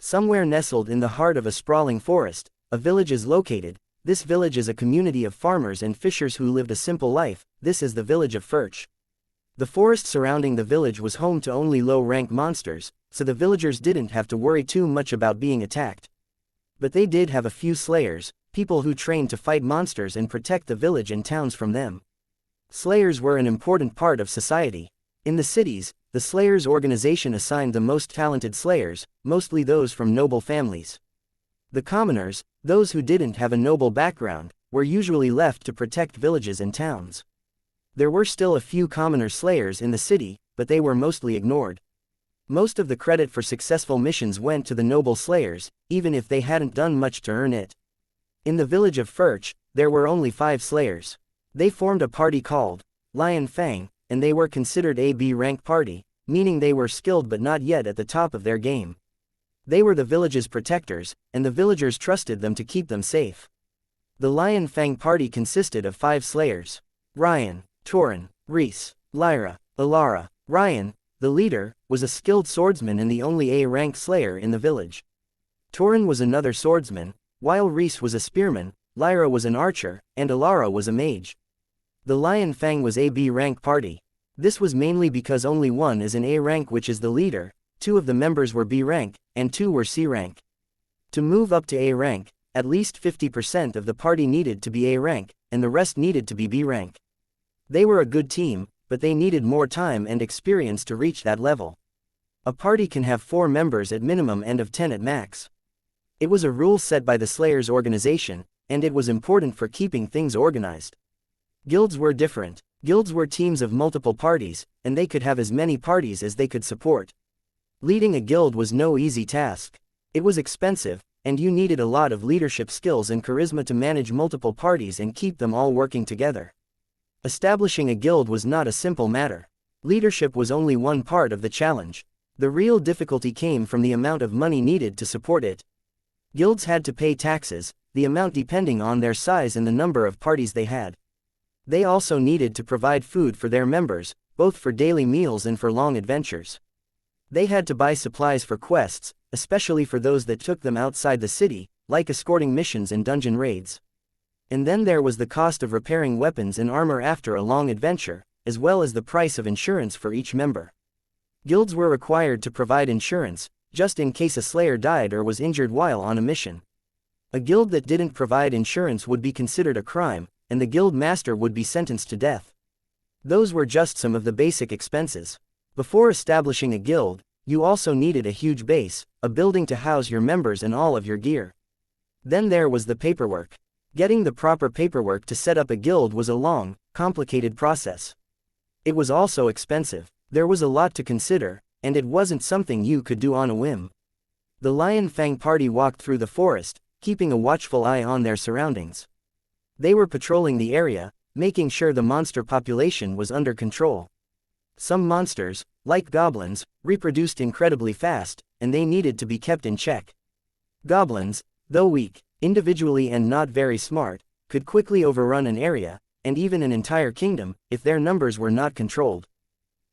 Somewhere nestled in the heart of a sprawling forest, a village is located. This village is a community of farmers and fishers who lived a simple life. This is the village of Furch. The forest surrounding the village was home to only low-rank monsters, so the villagers didn't have to worry too much about being attacked. But they did have a few slayers, people who trained to fight monsters and protect the village and towns from them. Slayers were an important part of society. In the cities, the Slayers organization assigned the most talented slayers, mostly those from noble families. The commoners, those who didn't have a noble background, were usually left to protect villages and towns. There were still a few commoner slayers in the city, but they were mostly ignored. Most of the credit for successful missions went to the noble slayers, even if they hadn't done much to earn it. In the village of Furch, there were only 5 slayers. They formed a party called Lion Fang, and they were considered a B-rank party, meaning they were skilled but not yet at the top of their game. They were the village's protectors, and the villagers trusted them to keep them safe. The Lion Fang party consisted of 5 slayers: Ryan, Torin, Reese, Lyra, Alara. Ryan, the leader, was a skilled swordsman and the only A-rank slayer in the village. Torin was another swordsman, while Reese was a spearman, Lyra was an archer, and Alara was a mage. The Lion Fang was a B-rank party. This was mainly because only one is an A-rank, which is the leader, 2 of the members were B-rank, and 2 were C-rank. To move up to A-rank, at least 50% of the party needed to be A-rank, and the rest needed to be B-rank. They were a good team, but they needed more time and experience to reach that level. A party can have 4 members at minimum and of 10 at max. It was a rule set by the Slayers organization, and it was important for keeping things organized. Guilds were different. Guilds were teams of multiple parties, and they could have as many parties as they could support. Leading a guild was no easy task. It was expensive, and you needed a lot of leadership skills and charisma to manage multiple parties and keep them all working together. Establishing a guild was not a simple matter. Leadership was only one part of the challenge. The real difficulty came from the amount of money needed to support it. Guilds had to pay taxes, the amount depending on their size and the number of parties they had. They also needed to provide food for their members, both for daily meals and for long adventures. They had to buy supplies for quests, especially for those that took them outside the city, like escorting missions and dungeon raids. And then there was the cost of repairing weapons and armor after a long adventure, as well as the price of insurance for each member. Guilds were required to provide insurance, just in case a slayer died or was injured while on a mission. A guild that didn't provide insurance would be considered a crime, and the guild master would be sentenced to death. Those were just some of the basic expenses. Before establishing a guild, you also needed a huge base, a building to house your members and all of your gear. Then there was the paperwork. Getting the proper paperwork to set up a guild was a long, complicated process. It was also expensive. There was a lot to consider, and it wasn't something you could do on a whim. The Lion Fang party walked through the forest, keeping a watchful eye on their surroundings. They were patrolling the area, making sure the monster population was under control. Some monsters, like goblins, reproduced incredibly fast, and they needed to be kept in check. Goblins, though weak, individually and not very smart, could quickly overrun an area, and even an entire kingdom, if their numbers were not controlled.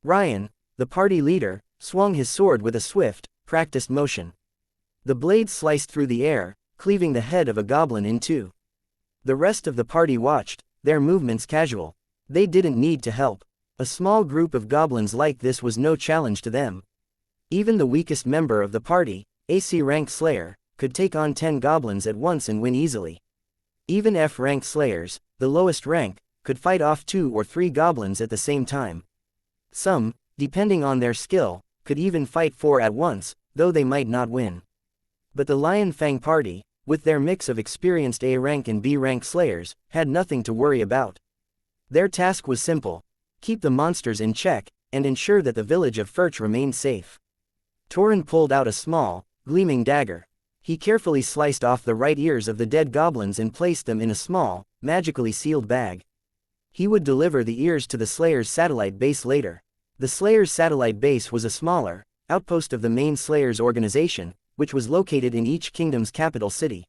Ryan, the party leader, swung his sword with a swift, practiced motion. The blade sliced through the air, cleaving the head of a goblin in 2. The rest of the party watched, their movements casual. They didn't need to help. A small group of goblins like this was no challenge to them. Even the weakest member of the party, a C-rank slayer, could take on 10 goblins at once and win easily. Even F-rank slayers, the lowest rank, could fight off 2 or 3 goblins at the same time. Some, depending on their skill, could even fight 4 at once, though they might not win. But the Lion Fang party, with their mix of experienced A-rank and B-rank slayers, had nothing to worry about. Their task was simple: keep the monsters in check, and ensure that the village of Furch remained safe. Torin pulled out a small, gleaming dagger. He carefully sliced off the right ears of the dead goblins and placed them in a small, magically sealed bag. He would deliver the ears to the Slayer's satellite base later. The Slayer's satellite base was a smaller outpost of the main Slayer's organization, which was located in each kingdom's capital city.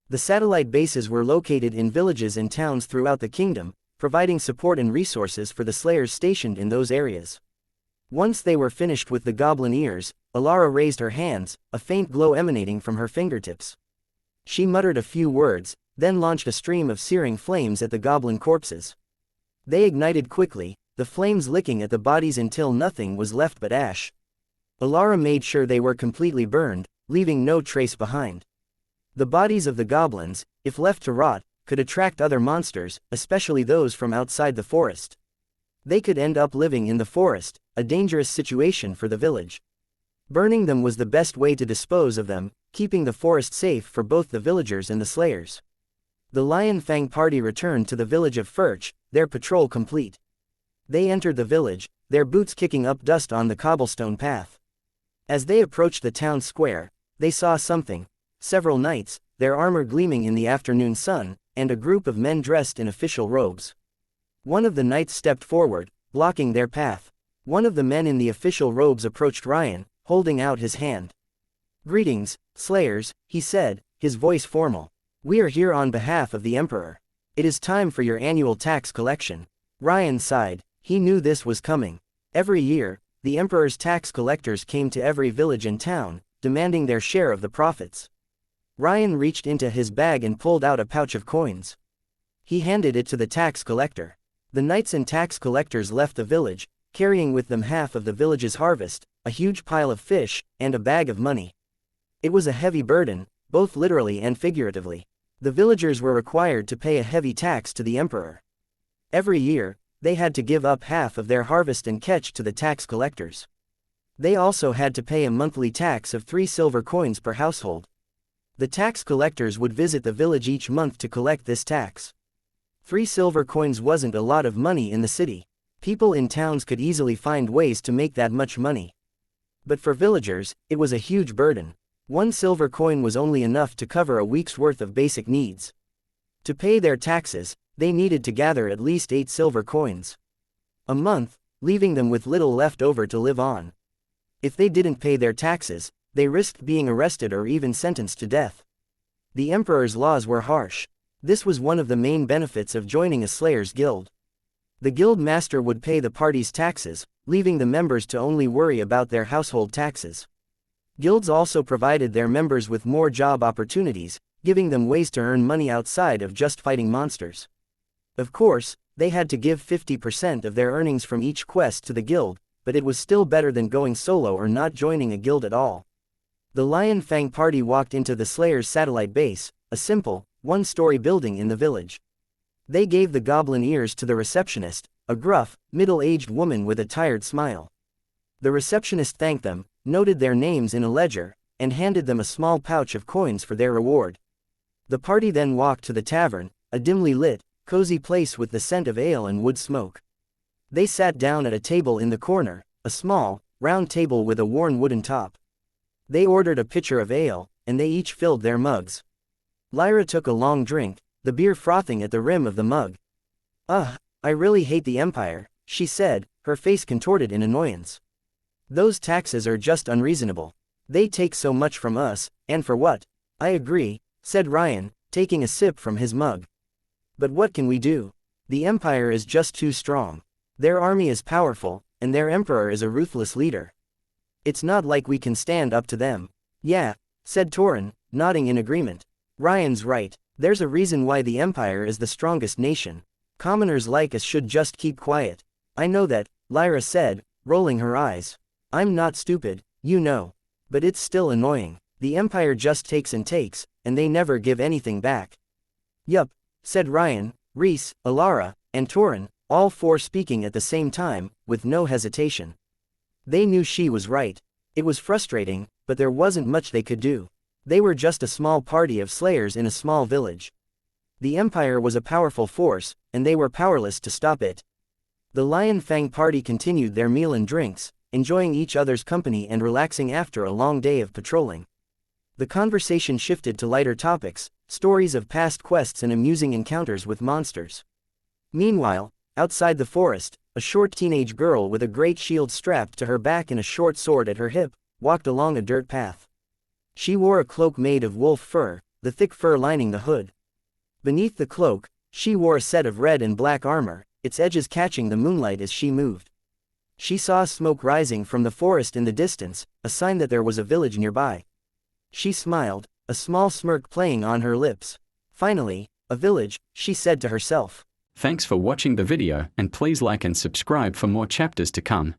The satellite bases were located in villages and towns throughout the kingdom, providing support and resources for the Slayers stationed in those areas. Once they were finished with the goblin ears, Alara raised her hands, a faint glow emanating from her fingertips. She muttered a few words, then launched a stream of searing flames at the goblin corpses. They ignited quickly, the flames licking at the bodies until nothing was left but ash. Alara made sure they were completely burned, leaving no trace behind. The bodies of the goblins, if left to rot, could attract other monsters, especially those from outside the forest. They could end up living in the forest, a dangerous situation for the village. Burning them was the best way to dispose of them, keeping the forest safe for both the villagers and the slayers. The Lion Fang party returned to the village of Furch, their patrol complete. They entered the village, their boots kicking up dust on the cobblestone path. As they approached the town square, they saw something: several knights, their armor gleaming in the afternoon sun, and a group of men dressed in official robes. One of the knights stepped forward, blocking their path. One of the men in the official robes approached Ryan, holding out his hand. "Greetings, slayers," he said, his voice formal. "We are here on behalf of the Emperor. It is time for your annual tax collection." Ryan sighed. He knew this was coming. Every year, the Emperor's tax collectors came to every village and town, demanding their share of the profits. Ryan reached into his bag and pulled out a pouch of coins. He handed it to the tax collector. The knights and tax collectors left the village, carrying with them half of the village's harvest, a huge pile of fish, and a bag of money. It was a heavy burden, both literally and figuratively. The villagers were required to pay a heavy tax to the Emperor. Every year, they had to give up half of their harvest and catch to the tax collectors. They also had to pay a monthly tax of 3 silver coins per household. The tax collectors would visit the village each month to collect this tax. 3 silver coins wasn't a lot of money in the city. People in towns could easily find ways to make that much money. But for villagers, it was a huge burden. 1 silver coin was only enough to cover a week's worth of basic needs. To pay their taxes, they needed to gather at least 8 silver coins a month, leaving them with little left over to live on. If they didn't pay their taxes, they risked being arrested or even sentenced to death. The Emperor's laws were harsh. This was one of the main benefits of joining a Slayers Guild. The guild master would pay the party's taxes, leaving the members to only worry about their household taxes. Guilds also provided their members with more job opportunities, giving them ways to earn money outside of just fighting monsters. Of course, they had to give 50% of their earnings from each quest to the guild, but it was still better than going solo or not joining a guild at all. The Lion Fang party walked into the Slayers' satellite base, a simple, one-story building in the village. They gave the goblin ears to the receptionist, a gruff, middle-aged woman with a tired smile. The receptionist thanked them, noted their names in a ledger, and handed them a small pouch of coins for their reward. The party then walked to the tavern, a dimly lit, cozy place with the scent of ale and wood smoke. They sat down at a table in the corner, a small, round table with a worn wooden top. They ordered a pitcher of ale, and they each filled their mugs. Lyra took a long drink, the beer frothing at the rim of the mug. "Ugh, I really hate the Empire," she said, her face contorted in annoyance. "Those taxes are just unreasonable. They take so much from us, and for what?" "I agree," said Ryan, taking a sip from his mug. "But what can we do? The Empire is just too strong. Their army is powerful, and their Emperor is a ruthless leader. It's not like we can stand up to them." "Yeah," said Torin, nodding in agreement. "Ryan's right. There's a reason why the Empire is the strongest nation. Commoners like us should just keep quiet." "I know that," Lyra said, rolling her eyes. "I'm not stupid, you know. But it's still annoying. The Empire just takes, and they never give anything back." "Yup," said Ryan, Reese, Alara, and Torin, all four speaking at the same time, with no hesitation. They knew she was right. It was frustrating, but there wasn't much they could do. They were just a small party of slayers in a small village. The Empire was a powerful force, and they were powerless to stop it. The Lion Fang party continued their meal and drinks, enjoying each other's company and relaxing after a long day of patrolling. The conversation shifted to lighter topics, stories of past quests and amusing encounters with monsters. Meanwhile, outside the forest, a short teenage girl with a great shield strapped to her back and a short sword at her hip, walked along a dirt path. She wore a cloak made of wolf fur, the thick fur lining the hood. Beneath the cloak, she wore a set of red and black armor, its edges catching the moonlight as she moved. She saw smoke rising from the forest in the distance, a sign that there was a village nearby. She smiled, a small smirk playing on her lips. Finally, a village, she said to herself. Thanks for watching the video, and please like and subscribe for more chapters to come.